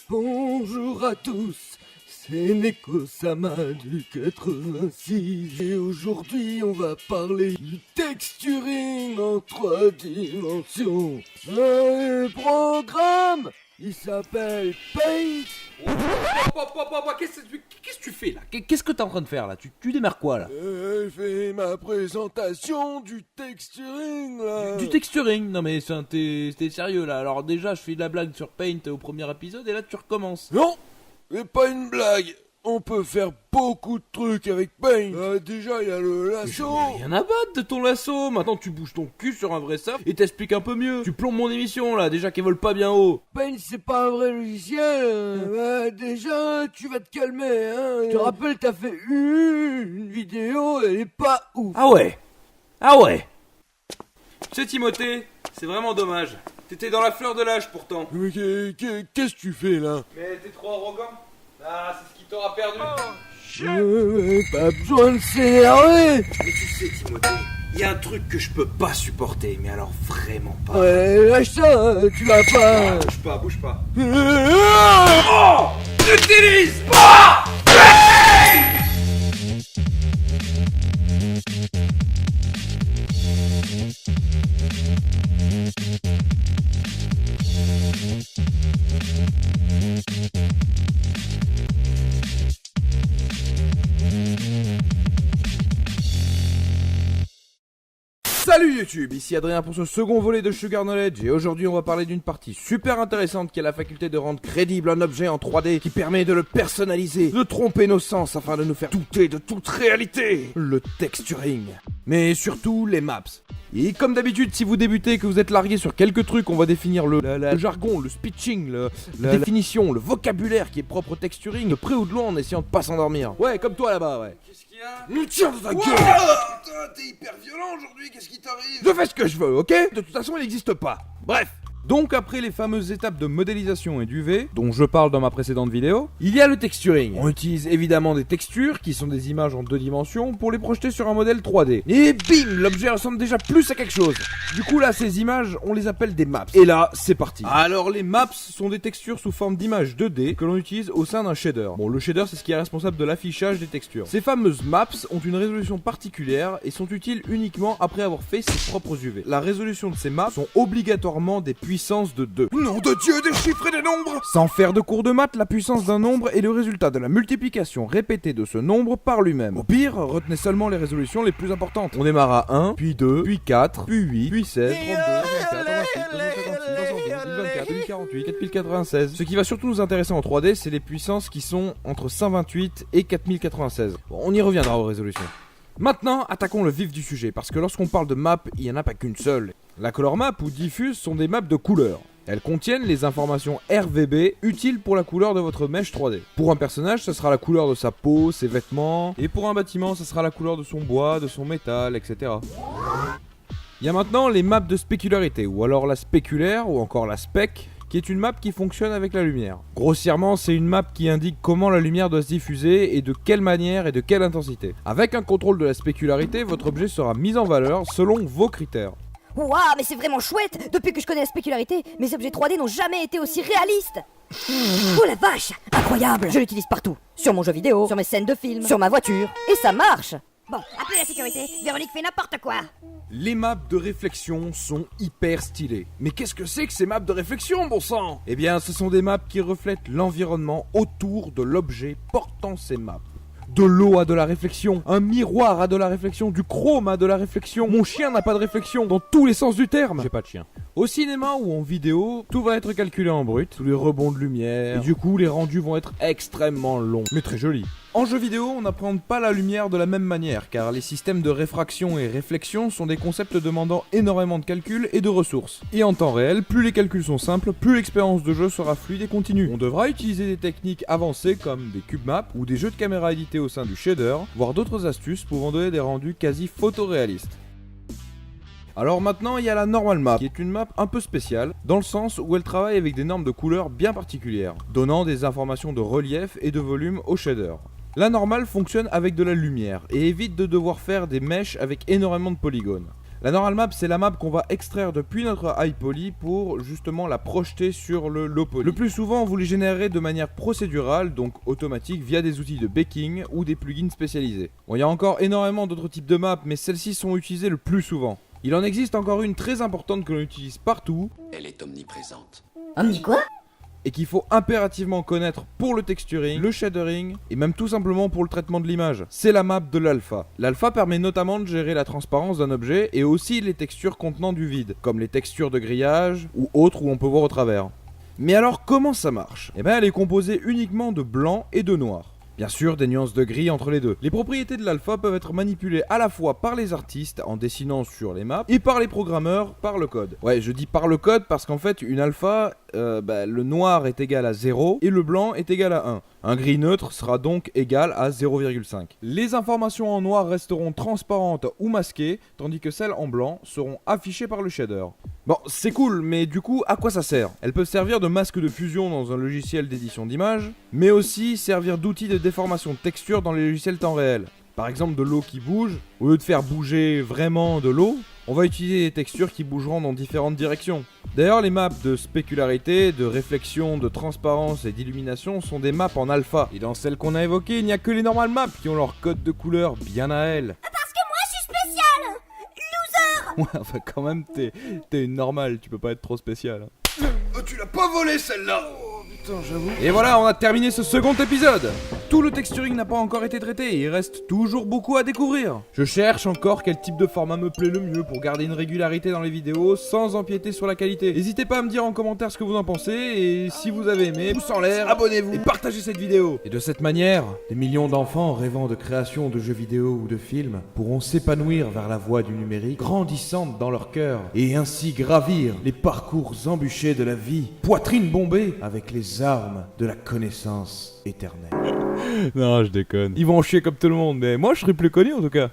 Bonjour à tous, c'est Neko-sama du 86 et aujourd'hui on va parler du texturing en 3 dimensions. Un programme, il s'appelle Paint. Qu'est-ce que tu fais là? Qu'est-ce que t'es en train de faire là? Tu démarres quoi là? Je fais ma présentation du texturing là. Du texturing? Non mais t'es sérieux là? Alors déjà je fais de la blague sur Paint au premier épisode et là tu recommences. Non, c'est pas une blague. On peut faire beaucoup de trucs avec Paint. Déjà, il y a le lasso. J'en ai rien à battre de ton lasso. Maintenant tu bouges ton cul sur un vrai saf et t'expliques un peu mieux. Tu plombes mon émission là, déjà qu'elle vole pas bien haut. Paint, c'est pas un vrai logiciel. Déjà, tu vas te calmer. Je te rappelle, t'as fait une vidéo, elle est pas ouf. Ah ouais. Tu sais Timothée, c'est vraiment dommage. T'étais dans la fleur de l'âge pourtant. Mais qu'est-ce que tu fais là? Mais t'es trop arrogant. Ah, c'est ce qui t'aura perdu. Pas besoin de s'énerver. Mais tu sais Timothée, il y a un truc que je peux pas supporter, mais alors vraiment pas. Ouais, lâche ça, tu vas pas. Bouge pas. Oh, Utilise Salut YouTube, ici Adrien pour ce second volet de Sugar Knowledge et aujourd'hui on va parler d'une partie super intéressante qui est la faculté de rendre crédible un objet en 3D qui permet de le personnaliser, de tromper nos sens afin de nous faire douter de toute réalité, le texturing, mais surtout les maps. Et comme d'habitude, si vous débutez et que vous êtes largué sur quelques trucs, on va définir le jargon, le speeching, la définition, le vocabulaire qui est propre au texturing, de près ou de loin en essayant de pas s'endormir. Ouais, comme toi là-bas, ouais. Qu'est-ce qu'il y a? nous tiens dans ta gueule. Putain, t'es hyper violent aujourd'hui, qu'est-ce qui t'arrive? Je fais ce que je veux, ok? De toute façon, il n'existe pas. Bref. Donc après les fameuses étapes de modélisation et d'UV, dont je parle dans ma précédente vidéo, il y a le texturing. On utilise évidemment des textures, qui sont des images en 2 dimensions, pour les projeter sur un modèle 3D. Et bim, l'objet ressemble déjà plus à quelque chose. Du coup là, ces images, on les appelle des maps. Et là, c'est parti. Alors les maps sont des textures sous forme d'images 2D que l'on utilise au sein d'un shader. Bon, le shader, c'est ce qui est responsable de l'affichage des textures. Ces fameuses maps ont une résolution particulière et sont utiles uniquement après avoir fait ses propres UV. La résolution de ces maps sont obligatoirement des puissances de 2. Nom de Dieu, des chiffres et des nombres. Sans faire de cours de maths, la puissance d'un nombre est le résultat de la multiplication répétée de ce nombre par lui-même. Au pire, retenez seulement les résolutions les plus importantes. On démarre à 1, puis 2, puis 4, puis 8, puis 16, 32, 24, 26, 256, 2024, 2048, 4096. Ce qui va surtout nous intéresser en 3D, c'est les puissances qui sont entre 128 et 4096. Bon, on y reviendra aux résolutions. Maintenant, attaquons le vif du sujet, parce que lorsqu'on parle de map, il n'y en a pas qu'une seule. La color map ou diffuse sont des maps de couleurs. Elles contiennent les informations RVB utiles pour la couleur de votre mesh 3D. Pour un personnage, ce sera la couleur de sa peau, ses vêtements, et pour un bâtiment, ce sera la couleur de son bois, de son métal, etc. Il y a maintenant les maps de spécularité, ou alors la spéculaire, ou encore la spec, qui est une map qui fonctionne avec la lumière. Grossièrement, c'est une map qui indique comment la lumière doit se diffuser et de quelle manière et de quelle intensité. Avec un contrôle de la spécularité, votre objet sera mis en valeur selon vos critères. Waouh, mais c'est vraiment chouette! Depuis que je connais la spécularité, mes objets 3D n'ont jamais été aussi réalistes! Oh la vache! Incroyable! Je l'utilise partout. Sur mon jeu vidéo, sur mes scènes de films, sur ma voiture. Et ça marche! Bon, appelez la sécurité, Véronique fait n'importe quoi. Les maps de réflexion sont hyper stylées. Mais qu'est-ce que c'est que ces maps de réflexion, bon sang? Eh bien, ce sont des maps qui reflètent l'environnement autour de l'objet portant ces maps. De l'eau à de la réflexion, un miroir à de la réflexion, du chrome à de la réflexion. Mon chien n'a pas de réflexion dans tous les sens du terme. J'ai pas de chien. Au cinéma ou en vidéo, tout va être calculé en brut, tous les rebonds de lumière, et du coup les rendus vont être extrêmement longs, mais très jolis. En jeu vidéo, on n'appréhende pas la lumière de la même manière, car les systèmes de réfraction et réflexion sont des concepts demandant énormément de calculs et de ressources. Et en temps réel, plus les calculs sont simples, plus l'expérience de jeu sera fluide et continue. On devra utiliser des techniques avancées comme des cube maps ou des jeux de caméra édités au sein du shader, voire d'autres astuces pouvant donner des rendus quasi photoréalistes. Alors maintenant, il y a la normal map, qui est une map un peu spéciale, dans le sens où elle travaille avec des normes de couleurs bien particulières, donnant des informations de relief et de volume au shader. La normale fonctionne avec de la lumière, et évite de devoir faire des mèches avec énormément de polygones. La normal map, c'est la map qu'on va extraire depuis notre high poly pour justement la projeter sur le low poly. Le plus souvent, vous les générez de manière procédurale, donc automatique, via des outils de baking ou des plugins spécialisés. Bon, il y a encore énormément d'autres types de maps, mais celles-ci sont utilisées le plus souvent. Il en existe encore une très importante que l'on utilise partout. Elle est omniprésente. Omni quoi? Et qu'il faut impérativement connaître pour le texturing, le shadering et même tout simplement pour le traitement de l'image. C'est la map de l'alpha. L'alpha permet notamment de gérer la transparence d'un objet et aussi les textures contenant du vide, comme les textures de grillage ou autres où on peut voir au travers. Mais alors comment ça marche? Eh bien elle est composée uniquement de blanc et de noir. Bien sûr, des nuances de gris entre les deux. Les propriétés de l'alpha peuvent être manipulées à la fois par les artistes en dessinant sur les maps et par les programmeurs par le code. Ouais, je dis par le code parce qu'en fait, une alpha, le noir est égal à 0 et le blanc est égal à 1. Un gris neutre sera donc égal à 0,5. Les informations en noir resteront transparentes ou masquées, tandis que celles en blanc seront affichées par le shader. Bon, c'est cool, mais du coup, à quoi ça sert? Elles peuvent servir de masque de fusion dans un logiciel d'édition d'images, mais aussi servir d'outil de déformation de texture dans les logiciels temps réel. Par exemple, de l'eau qui bouge, au lieu de faire bouger vraiment de l'eau, on va utiliser des textures qui bougeront dans différentes directions. D'ailleurs, les maps de spécularité, de réflexion, de transparence et d'illumination sont des maps en alpha. Et dans celles qu'on a évoquées, il n'y a que les normal maps qui ont leur code de couleur bien à elles. Parce que moi je suis spécial. Ouais, enfin quand même, t'es une normale, tu peux pas être trop spécial. Tu l'as pas volé celle-là. Putain, j'avoue. Et voilà, on a terminé ce second épisode. Tout le texturing n'a pas encore été traité et il reste toujours beaucoup à découvrir. Je cherche encore quel type de format me plaît le mieux pour garder une régularité dans les vidéos sans empiéter sur la qualité. N'hésitez pas à me dire en commentaire ce que vous en pensez et si vous avez aimé, pouce en l'air, abonnez-vous et partagez cette vidéo. Et de cette manière, des millions d'enfants rêvant de création de jeux vidéo ou de films pourront s'épanouir vers la voie du numérique, grandissante dans leur cœur et ainsi gravir les parcours embûchés de la vie, poitrine bombée avec les armes de la connaissance éternelle. Non, je déconne. Ils vont en chier comme tout le monde, mais moi je serai plus connu en tout cas.